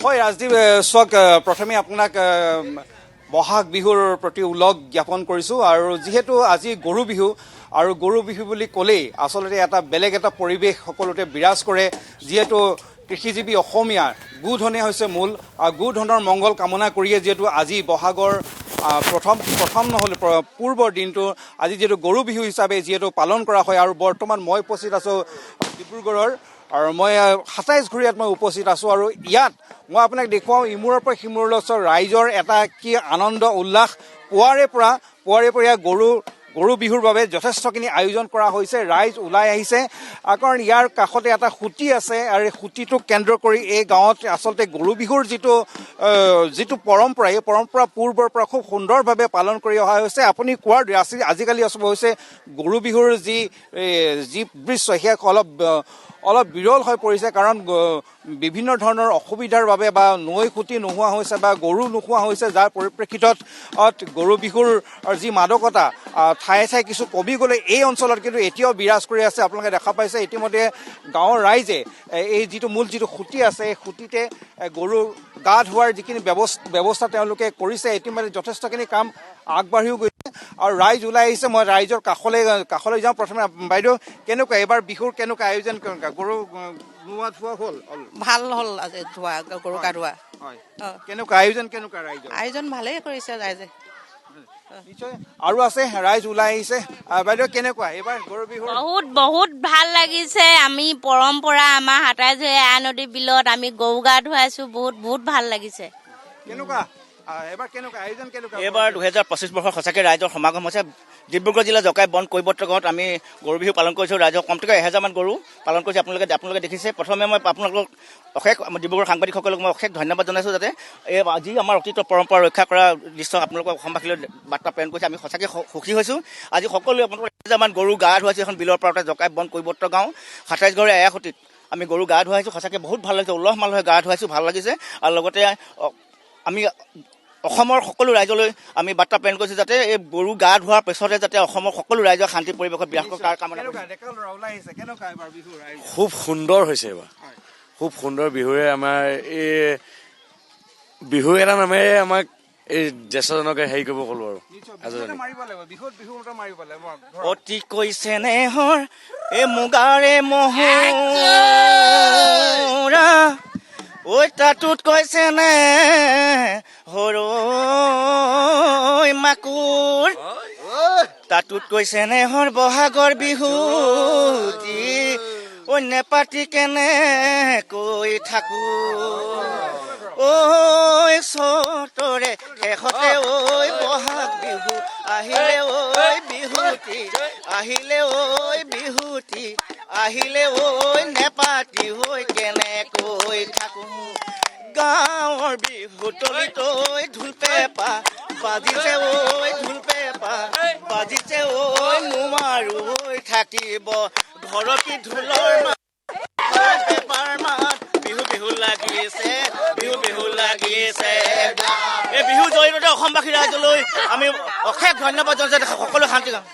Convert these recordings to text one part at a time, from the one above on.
হয় ৰাজদীপ চাওক প্ৰথমে আপোনাক বহাগ বিহুৰ প্ৰতি ওলগ জ্ঞাপন কৰিছোঁ আৰু যিহেতু আজি গৰু বিহু আৰু গৰু বিহু বুলি ক'লেই আচলতে এটা বেলেগ এটা পৰিৱেশ সকলোতে বিৰাজ কৰে যিহেতু কৃষিজীৱী অসমীয়া গোধনে হৈছে মূল গোধনৰ মংগল কামনা কৰিয়ে যিহেতু আজি বহাগৰ প্ৰথম নহ'লে পূৰ্বৰ দিনটো আজি যিহেতু গৰু বিহু হিচাপে যিহেতু পালন কৰা হয় আৰু বৰ্তমান মই উপস্থিত আছোঁ ডিব্ৰুগড়ৰ আৰু মই ২৭ ঘূৰিয়াত মই উপস্থিত আছোঁ আৰু ইয়াত মই আপোনাক দেখুৱাওঁ ইমূৰৰ পৰা সিমূৰলৈ ৰাইজৰ এটা কি আনন্দ উল্লাস পুৱাৰে পৰা গৰু বিহুৰ বাবে যথেষ্টখিনি আয়োজন কৰা হৈছে ৰাইজ ওলাই আহিছে কাৰণ ইয়াৰ কাষতে এটা খুঁটি আছে আৰু এই খুঁটিটোক কেন্দ্ৰ কৰি এই গাঁৱত আচলতে গৰু বিহুৰ যিটো পৰম্পৰা এই পৰম্পৰা পূৰ্বৰ পৰা খুব সুন্দৰভাৱে পালন কৰি অহা হৈছে আপুনি কোৱাৰ আজিকালি হৈছে গৰু বিহুৰ যি দৃশ্য সেয়া অলপ বিৰল হৈ পৰিছে কাৰণ বিভিন্ন ধৰণৰ অসুবিধাৰ বাবে বা নৈ খুঁটি নোহোৱা হৈছে বা গৰু নোহোৱা হৈছে যাৰ পৰিপ্ৰেক্ষিতত গৰু বিহুৰ যি মাদকতা ঠায়ে ঠায়ে কিছু কমি গ'লে এই অঞ্চলত কিন্তু এতিয়াও বিৰাজ কৰি আছে আপোনালোকে দেখা পাইছে ইতিমধ্যে গাঁৱৰ ৰাইজে এই মূল যিটো খুঁটি আছে এই খুঁটিতে গৰু গা ধোৱাৰ যিখিনি ব্যৱস্থা তেওঁলোকে কৰিছে ইতিমধ্যে যথেষ্টখিনি কাম আগবাঢ়িও গৈছে আৰু ৰাইজ ওলাই আহিছে মই ৰাইজৰ কাষলৈ যাওঁ প্ৰথমে বাইদেউ কেনেকুৱা এইবাৰ বিহুৰ কেনেকুৱা আয়োজন কেনেকুৱা গৰু নোৱা ধোৱা হ'ল ভাল হ'ল আজি ধোৱা গৰু গা ধোৱা কেনেকুৱা আয়োজন কেনেকুৱা ৰাইজৰ আয়োজন ভালেই কৰিছে ৰাইজে নিশ্চয় আৰু আছে ৰাইজ ওলাই আহিছে বাইদেউ কেনেকুৱা এইবাৰ গৰু বিহু বহুত ভাল লাগিছে আমি পৰম্পৰা আমাৰ ২৭ ঘূৰিয়া নদী বিলত আমি গৰু গা ধুৱাইছো বহুত ভাল লাগিছে কেনেকুৱা এইবাৰ কেনেকুৱা আয়োজন কেনেকুৱা এইবাৰ ২০২৫ বৰ্ষৰ সঁচাকৈ ৰাইজৰ সমাগম হৈছে ডিব্ৰুগড় জিলা জকাই বন কৈবত্ৰ গাঁৱত আমি গৰু বিহু পালন কৰিছোঁ ৰাইজৰ কমকৈ ১০০০মান গৰু পালন কৰিছে আপোনালোকে দেখিছে প্ৰথমে মই আপোনালোকক অশেষ ডিব্ৰুগড় সাংবাদিকসকলক মই অশেষ ধন্যবাদ জনাইছোঁ যাতে এই যি আমাৰ অতীত পৰম্পৰা ৰক্ষা কৰা দৃশ্য আপোনালোকক অসমবাসীলৈ বাৰ্তা প্ৰেৰণ কৰিছে আমি সঁচাকৈ সুখী হৈছোঁ আজি সকলোৱে আপোনালোকৰ ১০০০মান গৰু গা ধুৱাইছোঁ এখন বিলৰ পাৰতে জকাই বন কৈবত্ৰ গাঁও ২৭ ঘৰীয়া এয়াসুতিত আমি গৰু গা ধুৱাইছোঁ সঁচাকৈ বহুত ভাল লাগিছে উলহ মালহে গা ধুৱাইছোঁ ভাল লাগিছে আৰু লগতে আমি অসমৰ সকলো ৰাইজলৈ আমি বাৰ্তা প্ৰেৰণ কৰিছোঁ যাতে এই গৰু গা ধোৱাৰ পিছতে যাতে অসমৰ সকলো ৰাইজৰ শান্তি পৰিৱেশত বিৰাজ কৰে তাৰ কামনা খুব সুন্দৰ হৈছে এইবাৰ খুব সুন্দৰ বিহুৰে আমাৰ এই বিহু এটা নামেৰে আমাক এই জ্যেষ্ঠজনকে হেৰি কৰিব ক'লো আৰু অতি কৈছে নেহৰ এই মুগাৰে মহুৰা ঐ তাতোত কৈছে নে হৰৈ মাকুৰ তাতোত কৈছে নে হৰ বহাগৰ বিহু অন্য পাতি কেনে কৈ থাকো ঐ চতৰে শেষতে ঐ বহাগ বিহু আহিলে ঐ বিহুতি আহিলে ঐ বিহুতি আহিলে ঐ নেপাতি হৈ কেনে কৈ থাকো গাঁৱৰ বিহু তলিত ঐ ঢোল পেঁপা বাজিছে ঐ ঢোল পেঁপা বাজিছে ঐ নোমাৰো হৈ থাকিব ঘৰতি ঢোলৰ পেঁপাৰ মাত বিহু বিহু লাগিছে বিহু লাগিছে এই বিহু জৰিয়তে অসমবাসী ৰাইজলৈ আমি অশেষ ধন্যবাদ জনাইছোঁ সকলো শান্তি গাম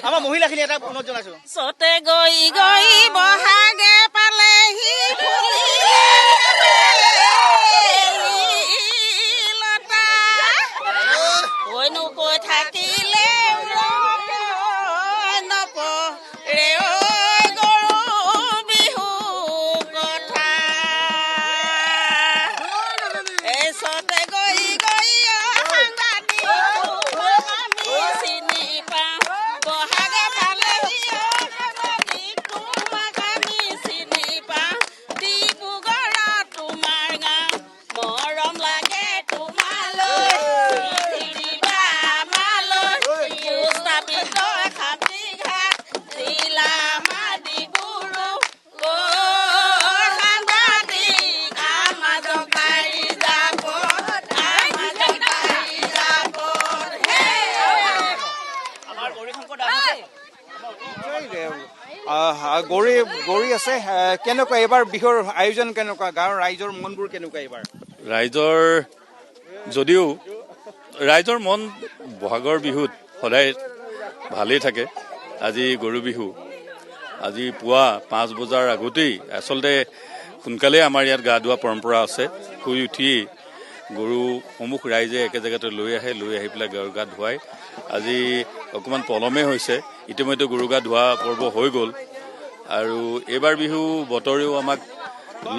আমাৰ মহিলাখিনি এটা অনুৰোধ জনাইছোঁ চতে গৈ বহাগে পালেহি কৈনো কৈ থাকিলে নপৰে গৰু বিহু কথা এই চতে গৈ আমি চিনি পাওঁ বহাগে পালেহি তোমাক আমি চিনি পাওঁ ডিব্ৰুগড়ত তোমাৰ গাঁও মৰম লাগে তোমালৈ গৌৰী আছে কেনেকুৱা এইবাৰ বিহুৰ আয়োজন কেনেকুৱা গাঁৱৰ ৰাইজৰ মনবোৰ কেনেকুৱা এইবাৰ ৰাইজৰ যদিও ৰাইজৰ মন বহাগৰ বিহুত সদায় ভালেই থাকে আজি গৰু বিহু আজি পুৱা 5 বজাৰ আগতেই আচলতে সোনকালে আমাৰ ইয়াত গা ধোৱা পৰম্পৰা আছে। শুই উঠিয়েই গৰুসমূহ ৰাইজে একে জেগাতে লৈ আহি পেলাই গৰু গা ধুৱাই। আজি অকণমান পলমে হৈছে, ইতিমধ্যে গৰু গা ধোৱা পৰ্ব হৈ গ'ল আৰু এইবাৰ বিহু বতৰেও আমাক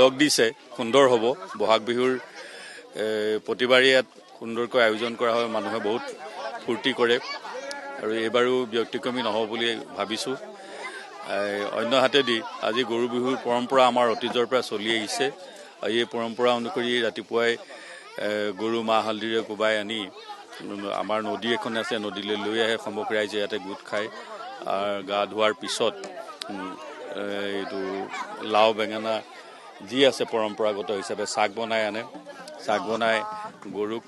লগ দিছে, সুন্দৰ হ'ব। বহাগ বিহুৰ প্ৰতিবাৰেই ইয়াত সুন্দৰকৈ আয়োজন কৰা হয়, মানুহে বহুত ফূৰ্তি কৰে আৰু এইবাৰো ব্যতিক্ৰমী নহ'ব বুলি ভাবিছোঁ। অন্য হাতেদি আজি গৰু বিহুৰ পৰম্পৰা আমাৰ অতীজৰ পৰা চলি আহিছে। এই পৰম্পৰা অনুসৰি ৰাতিপুৱাই গৰু মাহ হালধিৰে কোবাই আনি আমাৰ নদী এখন আছে, নদীলৈ লৈ আহে। সমগ্ৰ ৰাইজে ইয়াতে গোট খায়। গা ধোৱাৰ পিছত এইটো লাও বেঙেনা যি আছে পৰম্পৰাগত হিচাপে চাক বনাই আনে। চাক বনাই গৰুক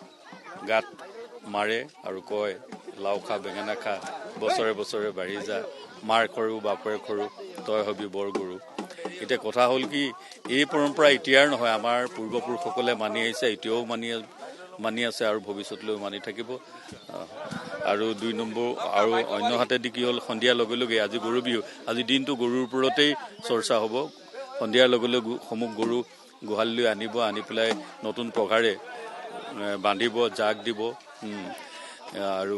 গাত মাৰে আৰু কয়, লাও খা বেঙেনা খা, বছৰে বছৰে বাঢ়ি যা, মাৰ সৰু বাপেৰ সৰু, তই হবি বৰ গৰু। এতিয়া কথা হ'ল কি, এই পৰম্পৰা এতিয়াৰ নহয়, আমাৰ পূৰ্বপুৰুষসকলে মানি আহিছে, এতিয়াও মানি আছে আৰু ভৱিষ্যতলৈও মানি থাকিব। আৰু 2 নম্বৰ আৰু অন্য হাতেদি কি হ'ল, সন্ধিয়াৰ লগে লগে আজি গৰু বিহু, আজি দিনটো গৰুৰ ওপৰতেই চৰ্চা হ'ব। সন্ধিয়াৰ লগে লগে সমূহ গৰু গোহালিলৈ আনিব, আনি পেলাই নতুন পঘাৰে বান্ধিব, জাক দিব আৰু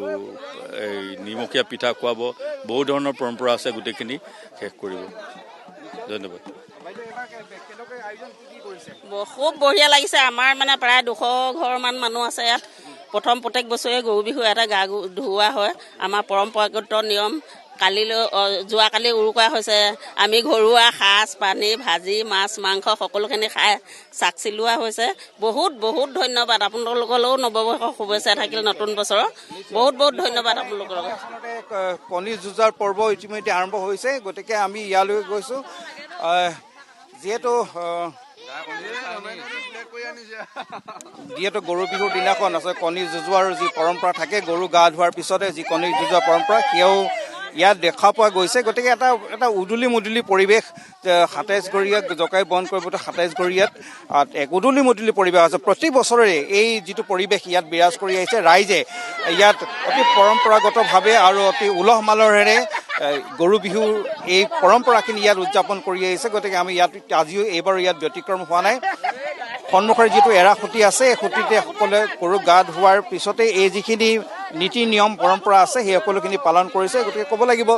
এই নিমখীয়া পিঠা খুৱাব। বহু ধৰণৰ পৰম্পৰা আছে, গোটেইখিনি শেষ কৰিব। ধন্যবাদ। খুব বঢ়িয়া লাগিছে। আমাৰ মানে প্ৰায় 200 ঘৰমান মানুহ আছে ইয়াত। প্ৰত্যেক বছৰে গৰু বিহু এটা গা ধুওৱা হয়, আমাৰ পৰম্পৰাগত নিয়ম। যোৱাকালি উৰুকা হৈছে। আমি ঘৰুৱা সাজ পানী, ভাজি, মাছ মাংস সকলোখিনি খাই চাকি লোৱা হৈছে। বহুত বহুত ধন্যবাদ আপোনালোকলৈও নৱবৰ্ষৰ শুভেচ্ছা থাকিল নতুন বছৰৰ। বহুত বহুত ধন্যবাদ আপোনালোকৰ। কণী যুঁজাৰ পৰ্ব ইতিমধ্যে আৰম্ভ হৈছে, গতিকে আমি ইয়ালৈ গৈছোঁ। যিহেতু গৰু বিহুৰ দিনাখন আছে কণী যুঁজোৱাৰ যি পৰম্পৰা থাকে, গৰু গা ধোৱাৰ পিছতে যি কণী যুঁজোৱা পৰম্পৰা, সেয়াও ইয়াত দেখা পোৱা গৈছে। গতিকে এটা উদুলি মুদুলি পৰিৱেশ। 27 গৰিয়াক জকাই বন্ধ কৰিব, 27 গৰিয়াত এক উদুলি মুদুলি পৰিৱেশ আছে। প্ৰতি বছৰে এই যিটো পৰিৱেশ ইয়াত বিৰাজ কৰি আহিছে, ৰাইজে ইয়াত অতি পৰম্পৰাগতভাৱে আৰু অতি উলহ মালহেৰে গৰু বিহুৰ এই পৰম্পৰাখিনি ইয়াত উদযাপন কৰি আহিছে। গতিকে আমি ইয়াত আজিও এইবাৰো ইয়াত ব্যতিক্ৰম হোৱা নাই। সন্মুখৰ যিটো এৰা খুঁটি আছে, এই খুঁটিতে সকলোৱে গৰুক গা ধোৱাৰ পিছতে এই যিখিনি নীতি নিয়ম পৰম্পৰা আছে সেই সকলোখিনি পালন কৰিছে। গতিকে ক'ব লাগিব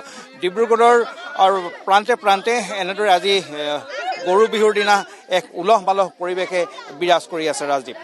ডিব্ৰুগড়ৰ আৰু প্ৰান্তে প্ৰান্তে এনেদৰে আজি গৰু বিহুৰ দিনা এক উলহ মালহ পৰিৱেশে বিৰাজ কৰি আছে। ৰাজদীপ।